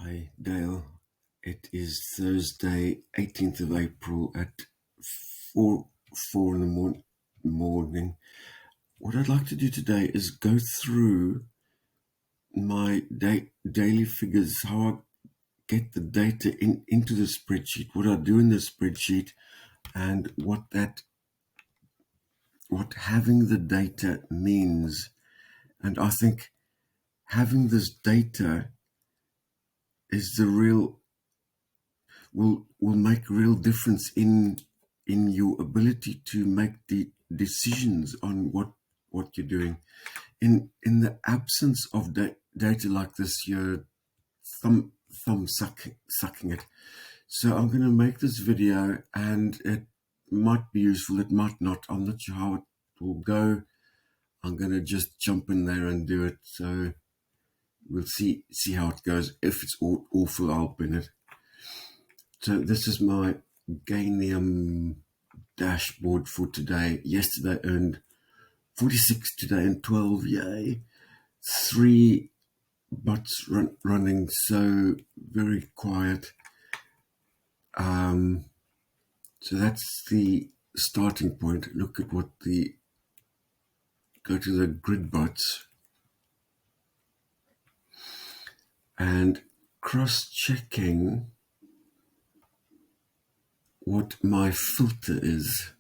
Hi, Dale. It is Thursday, 18th of April at 4 in the morning. What I'd like to do today is go through my daily figures, how I get the data into the spreadsheet, what I do in the spreadsheet, and what having the data means. And I think having this data is the real will make real difference in your ability to make the decisions on what you're doing. In the absence of data like this, you're thumb sucking it. So I'm going to make this video, and it might be useful, it might not. I'm not sure how it will go. I'm going to just jump in there and do it. So we'll see how it goes. If it's awful, I'll pin it. So this is my Ganium dashboard for today. Yesterday earned 46, today and 12. Yay! 3 bots running, so very quiet. So that's the starting point. Look at go to the grid bots and cross-checking what my filter is.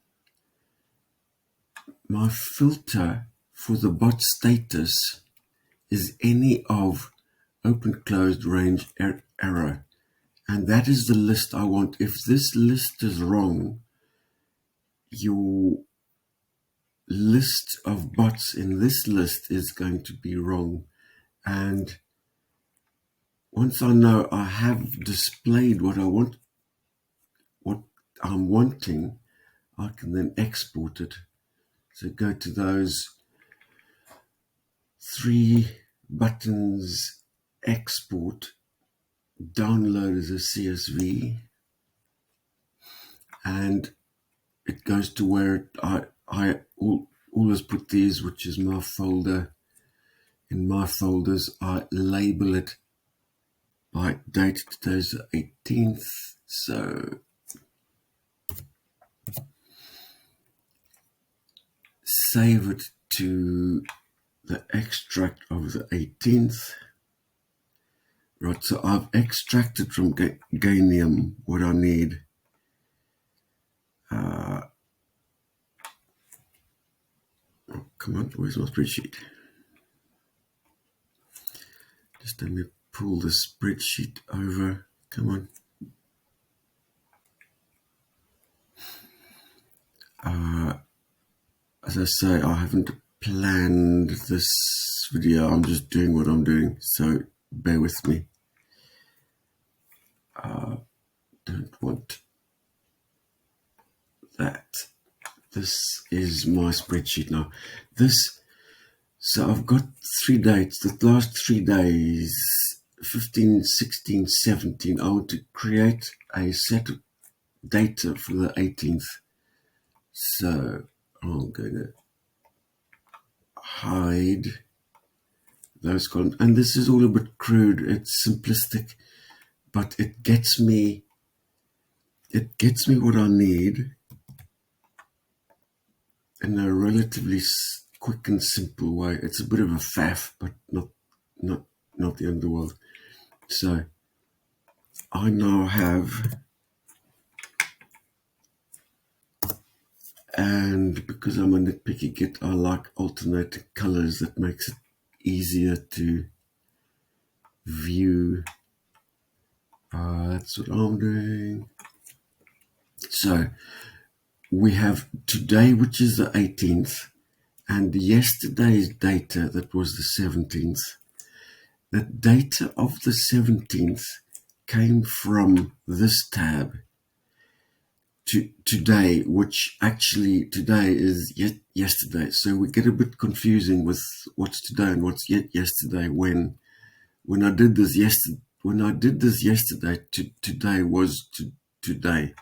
My filter for the bot status is any of open, closed, range, error. And that is the list I want. If this list is wrong, your list of bots in this list is going to be wrong. And once I know I have displayed what I want, what I'm wanting, I can then export it. So go to those 3 buttons, export, download as a CSV, and it goes to where I always put these, which is my folder. In my folders, I label it by date. Today's the 18th, so save it to the extract of the 18th. Right, so I've extracted from Ganium what I need. Come on, where's my spreadsheet? Just let me pull the spreadsheet over. Come on. As I say, I haven't planned this video. I'm just doing what I'm doing, so bear with me. Don't want that. This is my spreadsheet now. So I've got 3 dates. The last 3 days, 15, 16, 17. I want to create a set of data for the 18th. So I'm going to hide those columns. And this is all a bit crude. It's simplistic, but it gets me what I need in a relatively quick and simple way. It's a bit of a faff, but not the end of the world. So I now have, and because I'm a nitpicky git, I like alternating colors. That makes it easier to view. That's what I'm doing. So we have today, which is the 18th, and yesterday's data, that was the 17th. The data of the 17th came from this tab to today, which actually today is yesterday. So we get a bit confusing with what's today and what's yesterday. When I did this yesterday, today was today,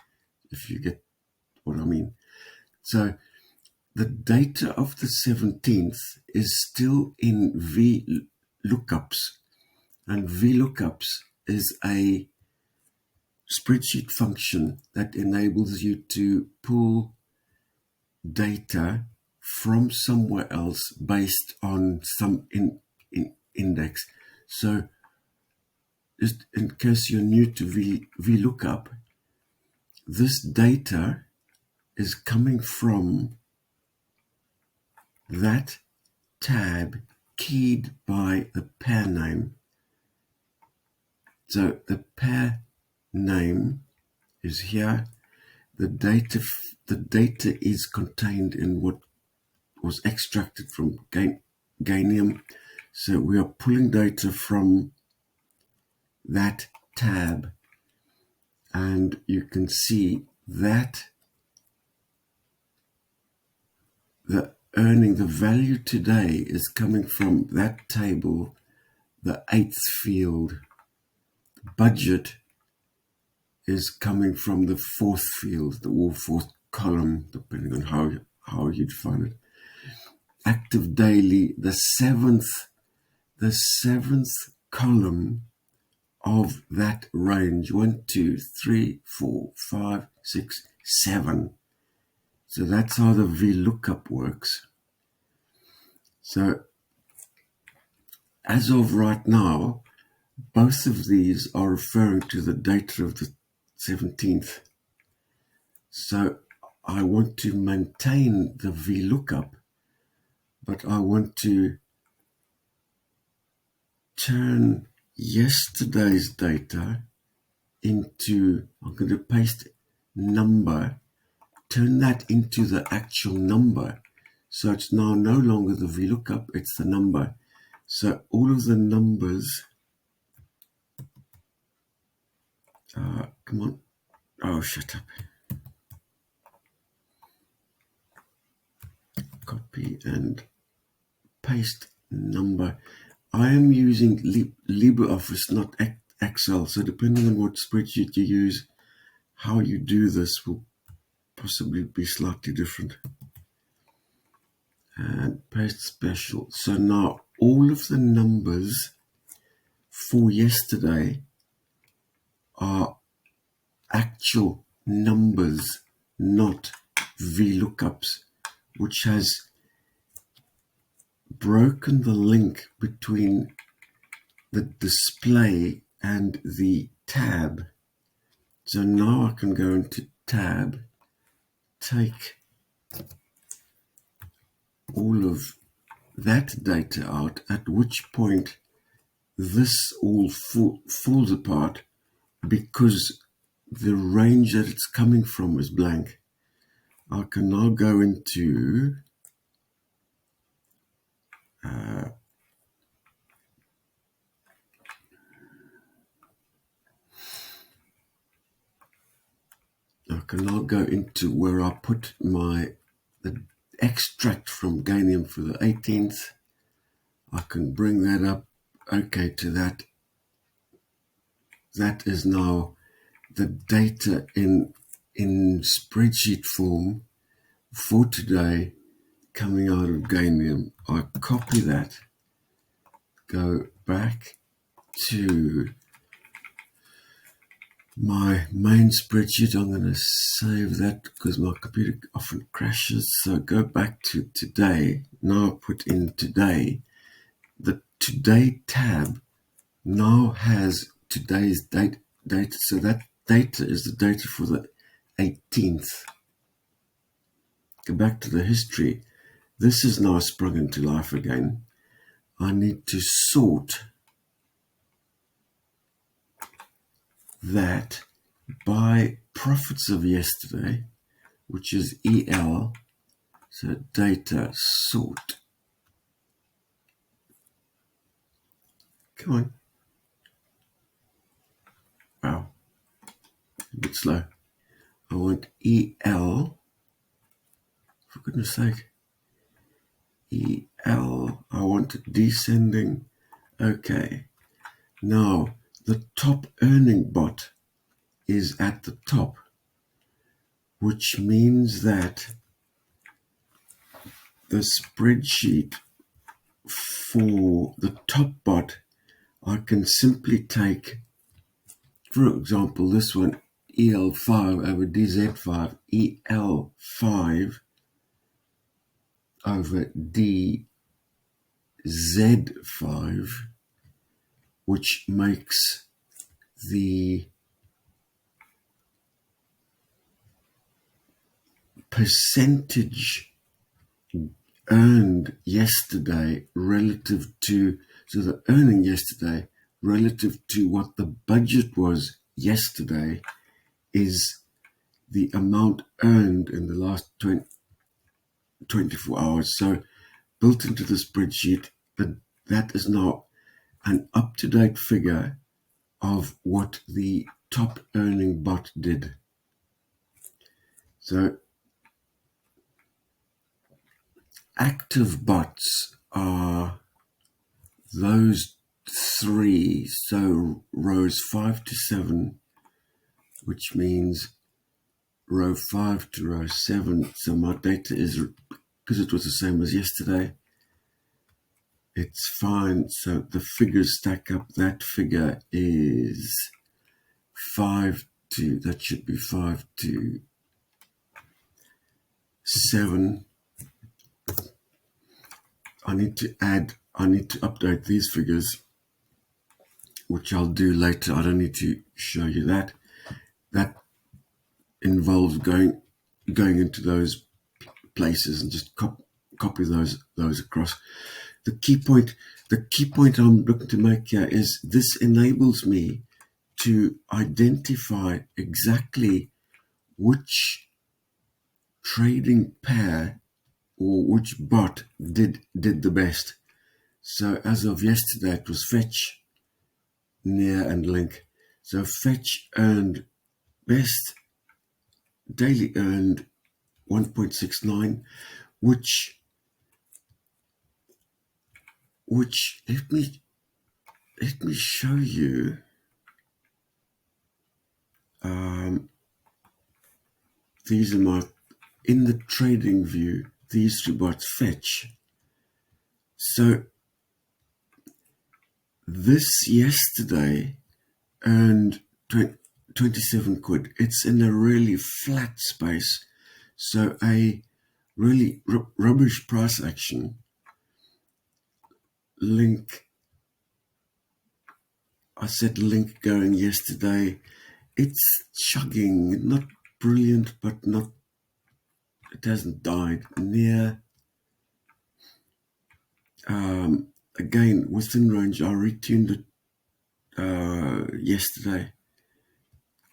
if you get what I mean. So the data of the 17th is still in VLOOKUPs, and VLOOKUPs is a spreadsheet function that enables you to pull data from somewhere else based on some index. So just in case you're new to VLOOKUP, this data is coming from that tab keyed by the pair name. So the pair name is here. The data is contained in what was extracted from Ganium. So we are pulling data from that tab, and you can see that the value today is coming from that table, the 8th field. Budget is coming from the 4th field, or 4th column, depending on how you define it. Active daily, the seventh column of that range. 1, 2, 3, 4, 5, 6, 7. So that's how the VLOOKUP works. So as of right now, both of these are referring to the data of the 17th. So I want to maintain the VLOOKUP, but I want to turn yesterday's data into, I'm going to paste number, turn that into the actual number. So it's now no longer the VLOOKUP, it's the number. So all of the numbers, come on, oh, shut up. Copy and paste number. I am using LibreOffice, not Excel. So depending on what spreadsheet you use, how you do this will possibly be slightly different. And paste special. So now all of the numbers for yesterday are actual numbers, not VLOOKUPs, which has broken the link between the display and the tab. So now I can go into tab, take all of that data out, at which point this all falls apart because the range that it's coming from is blank. I can now go into where I put the extract from Ganium for the 18th. I can bring that up. Okay, to that. That is now the data in spreadsheet form for today coming out of Ganium. I copy that, go back to my main spreadsheet. I'm going to save that because my computer often crashes. So go back to today. Now put in today. The today tab now has today's data. So that data is the data for the 18th. Go back to the history. This is now sprung into life again. I need to sort that by profits of yesterday, which is EL. So data sort. Come on. Wow. A bit slow. I want EL. For goodness sake. EL. I want it descending. Okay. Now, the top earning bot is at the top, which means that the spreadsheet for the top bot, I can simply take for example, this one, EL5 over DZ5, EL5 over DZ5, which makes the percentage earned yesterday relative to, so the earning yesterday relative to what the budget was yesterday is the amount earned in the last 24 hours. So built into the spreadsheet, that is now an up-to-date figure of what the top earning bot did. So active bots are those three, so rows 5 to 7, which means row 5 to row 7. So my data is, because it was the same as yesterday, it's fine. So the figures stack up. That figure is 5 to, that should be 5 to 7. I need to update these figures, which I'll do later. I don't need to show you that. That involves going into those places and just copy those across. The key point I'm looking to make here is this enables me to identify exactly which trading pair or which bot did the best. So as of yesterday, it was Fetch, Near, and Link. So Fetch earned best, daily earned 1.69, which let me show you. These are my, in the trading view, these two bots Fetch. So this yesterday earned 27 quid. It's in a really flat space. So a really rubbish price action. Link, I said Link going yesterday. It's chugging, not brilliant, but not, it hasn't died. Near, again, within range. I retuned it yesterday.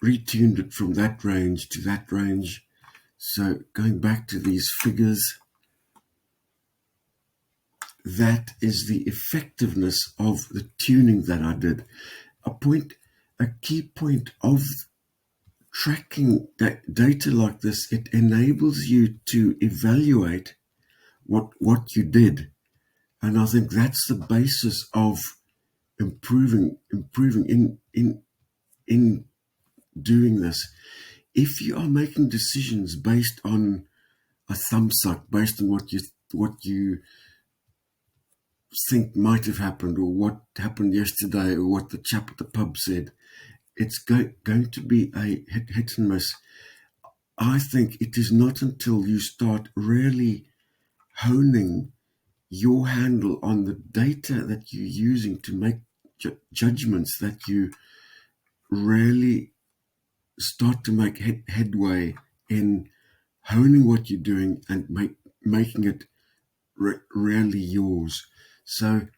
Retuned it from that range to that range. So going back to these figures, that is the effectiveness of the tuning that I did. A key point of tracking that data like this, it enables you to evaluate what you did. And I think that's the basis of improving in doing this. If you are making decisions based on a thumbsuck, based on what you think might have happened, or what happened yesterday, or what the chap at the pub said, it's going to be a hit and miss. I think it is not until you start really honing your handle on the data that you're using to make judgments that you really start to make headway in honing what you're doing and making it really yours. So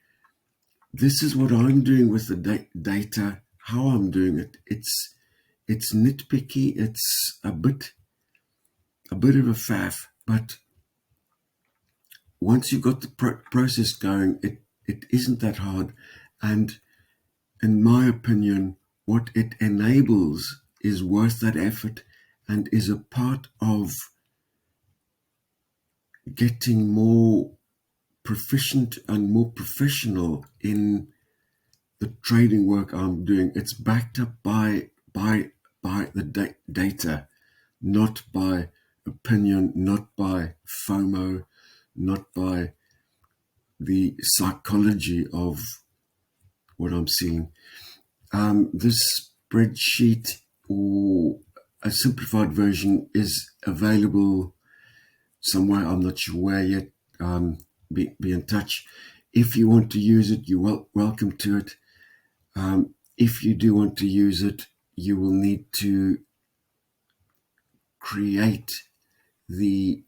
this is what I'm doing with the data, how I'm doing it. It's nitpicky, it's a bit of a faff, but once you've got the process going, it isn't that hard. And in my opinion, what it enables is worth that effort and is a part of getting more proficient and more professional in the trading work I'm doing. It's backed up by the data, not by opinion, not by FOMO, not by the psychology of what I'm seeing. This spreadsheet or a simplified version is available somewhere. I'm not sure where yet. Be in touch. If you want to use it, you're welcome to it. If you do want to use it, you will need to create the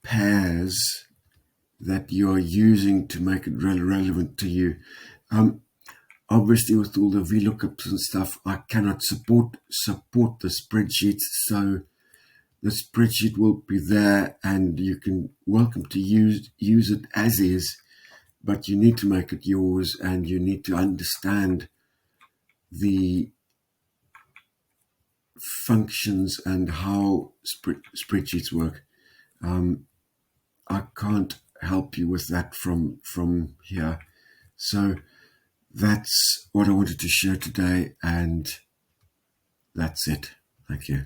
pairs that you're using to make it relevant to you. Obviously, with all the VLOOKUPs and stuff, I cannot support the spreadsheets, so the spreadsheet will be there, and you can welcome to use it as is, but you need to make it yours, and you need to understand the functions and how spreadsheets work. I can't help you with that from here. So that's what I wanted to share today, and that's it. Thank you.